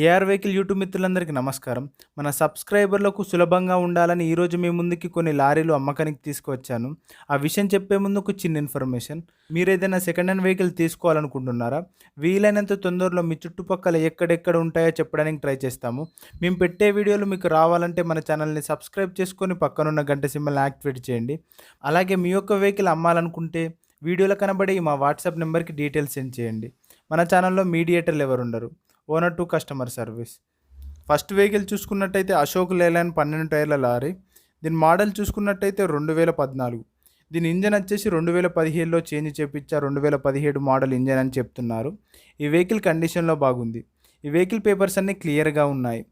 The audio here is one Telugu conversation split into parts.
ఏఆర్ వెహికల్ యూట్యూబ్ మిత్రులందరికీ నమస్కారం. మన సబ్స్క్రైబర్లకు సులభంగా ఉండాలని ఈరోజు మీ ముందుకి కొన్ని లారీలు అమ్మకానికి తీసుకువచ్చాను. ఆ విషయం చెప్పే ముందు ఒక చిన్న ఇన్ఫర్మేషన్. మీరేదైనా సెకండ్ హ్యాండ్ వెహికల్ తీసుకోవాలనుకుంటున్నారా? వీలైనంత తొందరలో మీ చుట్టుపక్కల ఎక్కడెక్కడ ఉంటాయో చెప్పడానికి ట్రై చేస్తాము. మేము పెట్టే వీడియోలు మీకు రావాలంటే మన ఛానల్ని సబ్స్క్రైబ్ చేసుకొని పక్కనున్న గంట సింబల్ని యాక్టివేట్ చేయండి. అలాగే మీ యొక్క వెహికల్ అమ్మాలనుకుంటే వీడియోలో కనబడే మా వాట్సాప్ నెంబర్కి డీటెయిల్స్ సెండ్ చేయండి. మన ఛానల్లో మీడియేటర్లు ఎవరు ఉండరు. Owner to customer service. First vehicle చూసుకున్నట్టయితే అశోక్ లేలాండ్ 12 టైర్ల లారీ. దీని మోడల్ చూసుకున్నట్టయితే 2014. దీని ఇంజన్ వచ్చేసి 2017లో చేంజ్ చేపించా. 2017 మోడల్ ఇంజన్ అని చెప్తున్నారు. ఈ వెహికల్ కండిషన్లో బాగుంది. ఈ వెహికల్ పేపర్స్ అన్నీ క్లియర్గా ఉన్నాయి.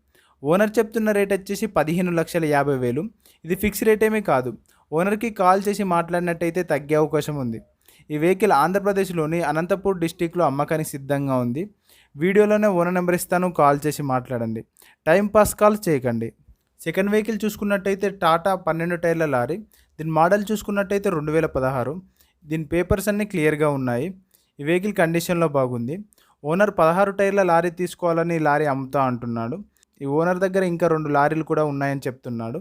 ఓనర్ చెప్తున్న రేట్ వచ్చేసి 15,50,000. ఇది ఫిక్స్ రేట్ ఏమీ కాదు. ఓనర్కి కాల్ చేసి మాట్లాడినట్టయితే తగ్గే అవకాశం ఉంది. ఈ వెహికల్ ఆంధ్రప్రదేశ్లోని అనంతపూర్ డిస్టిక్లో అమ్మకానికి సిద్ధంగా ఉంది. వీడియోలోనే ఓనర్ నెంబర్ ఇస్తాను, కాల్ చేసి మాట్లాడండి. టైం పాస్ కాల్ చేయకండి. సెకండ్ వెహికల్ చూసుకున్నట్టయితే టాటా 12 టైర్ల లారీ. దీని మోడల్ చూసుకున్నట్టయితే 2016. దీని పేపర్స్ అన్నీ క్లియర్గా ఉన్నాయి. ఈ వెహికల్ కండిషన్లో బాగుంది. ఓనర్ 16 టైర్ల లారీ తీసుకోవాలని లారీ అమ్ముతా అంటున్నాడు. ఈ ఓనర్ దగ్గర ఇంకా 2 లారీలు కూడా ఉన్నాయని చెప్తున్నాడు.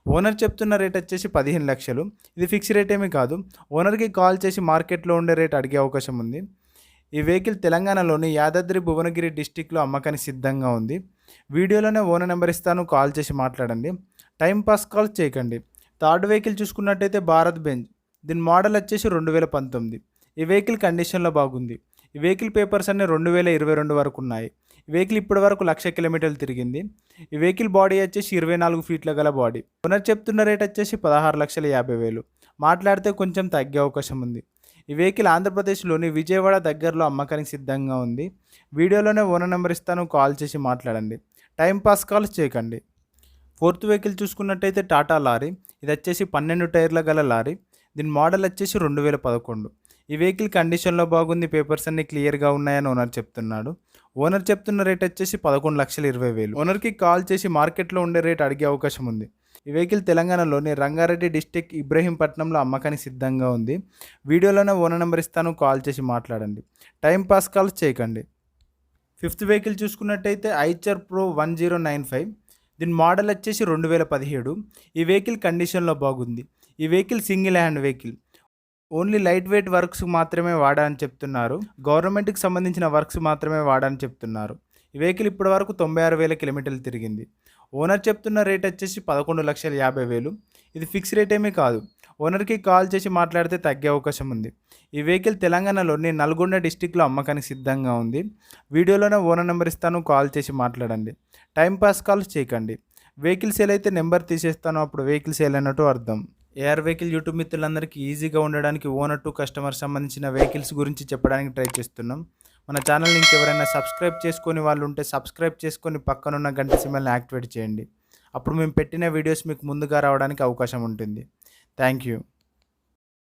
ఓనర్ చెప్తున్న రేట్ వచ్చేసి 15 లక్షలు. ఇది ఫిక్స్ రేట్ ఏమీ కాదు. ఓనర్కి కాల్ చేసి మార్కెట్లో ఉండే రేట్ అడిగే అవకాశం ఉంది. ఈ వెహికల్ తెలంగాణలోని యాదాద్రి భువనగిరి డిస్టిక్లో అమ్మకానికి సిద్ధంగా ఉంది. వీడియోలోనే ఓనర్ నెంబర్ ఇస్తాను, కాల్ చేసి మాట్లాడండి. టైం పాస్ కాల్ చేయకండి. థర్డ్ వెహికల్ చూసుకున్నట్టయితే భారత్ బెంజ్. దీని మోడల్ వచ్చేసి 2019. ఈ వెహికల్ కండిషన్లో బాగుంది. ఈ వెహికల్ పేపర్స్ అన్నీ 2022 వరకు ఉన్నాయి. ఈ వెహికల్ ఇప్పటి వరకు 1,00,000 కిలోమీటర్లు తిరిగింది. ఈ వెహికల్ బాడీ వచ్చేసి 24 ఫీట్ల గల బాడీ. ఓనర్ చెప్తున్న రేట్ వచ్చేసి 16,50,000. మాట్లాడితే కొంచెం తగ్గే అవకాశం ఉంది. ఈ వెహికల్ ఆంధ్రప్రదేశ్లోని విజయవాడ దగ్గరలో అమ్మకానికి సిద్ధంగా ఉంది. వీడియోలోనే ఓనర్ నెంబర్ ఇస్తాను, కాల్ చేసి మాట్లాడండి. టైం పాస్ కాల్స్ చేయకండి. ఫోర్త్ వెహికల్ చూసుకున్నట్టయితే టాటా లారీ. ఇది వచ్చేసి 12 టైర్ల గల లారీ. దీని మోడల్ వచ్చేసి 2011. ఈ వెహికల్ కండిషన్లో బాగుంది. పేపర్స్ అన్నీ క్లియర్గా ఉన్నాయని ఓనర్ చెప్తున్నాడు. ఓనర్ చెప్తున్న రేట్ వచ్చేసి 11,20,000. ఓనర్కి కాల్ చేసి మార్కెట్లో ఉండే రేట్ అడిగే అవకాశం ఉంది. ఈ వెహికల్ తెలంగాణలోని రంగారెడ్డి డిస్టిక్ ఇబ్రహీంపట్నంలో అమ్మకానికి సిద్ధంగా ఉంది. వీడియోలోనే ఓనర్ నెంబర్ ఇస్తాను, కాల్ చేసి మాట్లాడండి. టైం పాస్ కాల్స్ చేయకండి. ఫిఫ్త్ వెహికల్ చూసుకున్నట్టయితే ఐచర్ ప్రో 1095. దీని మోడల్ వచ్చేసి 2017. ఈ వెహికల్ కండిషన్లో బాగుంది. ఈ vehicle single hand vehicle. Only light weight works మాత్రమే వాడని చెప్తున్నారు. గవర్నమెంట్కి సంబంధించిన వర్క్స్ మాత్రమే వాడని చెప్తున్నారు. ఈ వెహికల్ ఇప్పటి వరకు 96,000 కిలోమీటర్లు తిరిగింది. ఓనర్ చెప్తున్న రేట్ వచ్చేసి 11,50,000. ఇది ఫిక్స్ రేట్ ఏమీ కాదు. ఓనర్కి కాల్ చేసి మాట్లాడితే తగ్గే అవకాశం ఉంది. ఈ వెహికల్ తెలంగాణలోని నల్గొండ డిస్టిక్లో అమ్మకానికి సిద్ధంగా ఉంది. వీడియోలోనే ఓనర్ నెంబర్ ఇస్తాను, కాల్ చేసి మాట్లాడండి. టైం పాస్ కాల్స్ చేయకండి. వెహికల్ సేల్ అయితే నెంబర్ తీసేస్తాను, అప్పుడు వెహికల్ సేల్ అన్నట్టు అర్థం. ఏఆర్ వెహికల్ యూట్యూబ్ మిత్రులందరికీ ఈజీగా ఉండడానికి ఓనర్ టు కస్టమర్ సంబంధించిన వెహికల్స్ గురించి చెప్పడానికి ట్రై చేస్తున్నాం. మన ఛానల్ని ఇంకెవరైనా సబ్స్క్రైబ్ చేసుకొని వాళ్ళు ఉంటే సబ్స్క్రైబ్ చేసుకొని పక్కనున్న గంట సింబల్ని యాక్టివేట్ చేయండి. అప్పుడు మేము పెట్టిన వీడియోస్ మీకు ముందుగా రావడానికి అవకాశం ఉంటుంది. Thank you.